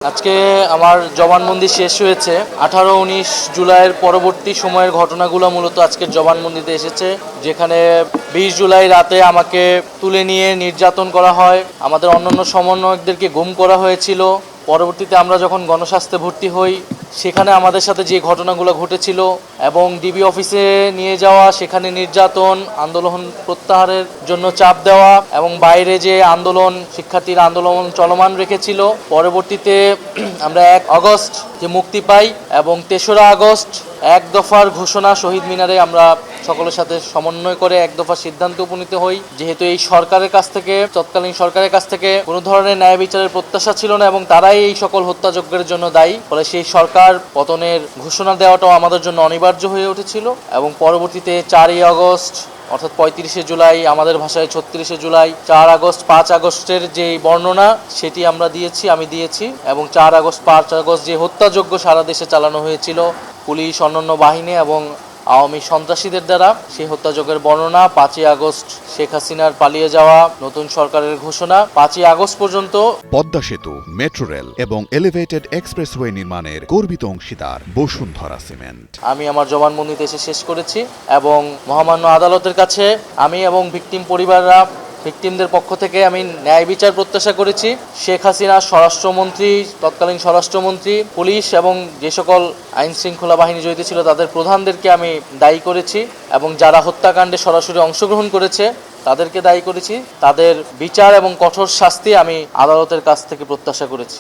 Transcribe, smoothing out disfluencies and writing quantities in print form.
আজকে আমার জবানবন্দি শেষ হয়েছে। 18-19 জুলাইয়ের পরবর্তী সময়ের ঘটনাগুলো মূলত আজকের জবানবন্দিতে এসেছে, যেখানে 20 জুলাই রাতে আমাকে তুলে নিয়ে নির্যাতন করা হয়, আমাদের অন্যান্য সমন্বয়কদেরকে গুম করা হয়েছিল। পরবর্তীতে আমরা যখন গণস্বাস্থ্যে ভর্তি হই, সেখানে আমাদের সাথে যে ঘটনাগুলো ঘটেছিল এবং ডিবি অফিসে নিয়ে যাওয়া, সেখানে নির্যাতন, আন্দোলন প্রত্যাহারের জন্য চাপ দেওয়া এবং বাইরে যে আন্দোলন, শিক্ষার্থীর আন্দোলন চলমান রেখেছিল। পরবর্তীতে আমরা 1 আগস্ট যে মুক্তি পাই এবং 3রা আগস্ট এক দফার ঘোষণা শহীদ মিনারে আমরা সকলের সাথে সমন্বয় করে এক দফা সিদ্ধান্তে উপনীত হই। যেহেতু এই সরকারের কাছ থেকে, তৎকালীন সরকারের কাছ থেকে কোনো ধরনের ন্যায় বিচারের প্রত্যাশা ছিল না এবং তারাই এই সকল হত্যাযজ্ঞের জন্য দায়ী, ফলে সেই সরকার পতনের ঘোষণা দেওয়াটাও আমাদের জন্য অনিবার্য হয়ে উঠেছিল। এবং পরবর্তীতে 4ই আগস্ট অর্থাৎ 35শে জুলাই, আমাদের ভাষায় 36শে জুলাই, 4 আগস্ট 5 আগস্টের যে বর্ণনা সেটি আমি দিয়েছি এবং 4 আগস্ট 5 আগস্ট যে হত্যাযজ্ঞ সারা দেশে চালানো হয়েছিল পুলিশ, অন্যান্য বাহিনী এবং আওয়ামী সন্ত্রাসীদের দ্বারা, সেই হত্যাযজ্ঞের বর্ণনা, 5ই আগস্ট শেখ হাসিনার পালিয়ে যাওয়া, নতুন সরকারের ঘোষণা, 5ই আগস্ট পর্যন্ত পদ্মা সেতু, মেট্রো রেল এবং এলিভেটেড এক্সপ্রেসওয়ে নির্মাণের গর্বিত অংশীদার বসুন্ধরা সিমেন্ট। আমি আমার জবানবন্দিতে এসে শেষ করেছি এবং মহামান্য আদালতের কাছে আমি এবং ভিকটিমদের পক্ষ থেকে আমি ন্যায় বিচার প্রত্যাশা করেছি। শেখ হাসিনা স্বরাষ্ট্রমন্ত্রী, তৎকালীন স্বরাষ্ট্রমন্ত্রী, পুলিশ এবং যে সকল আইন শৃঙ্খলা বাহিনী জড়িত ছিল তাদের প্রধানদেরকে আমি দায়ী করেছি এবং যারা হত্যাকাণ্ডে সরাসরি অংশগ্রহণ করেছে তাদেরকে দায়ী করেছি। তাদের বিচার এবং কঠোর শাস্তি আমি আদালতের কাছ থেকে প্রত্যাশা করেছি।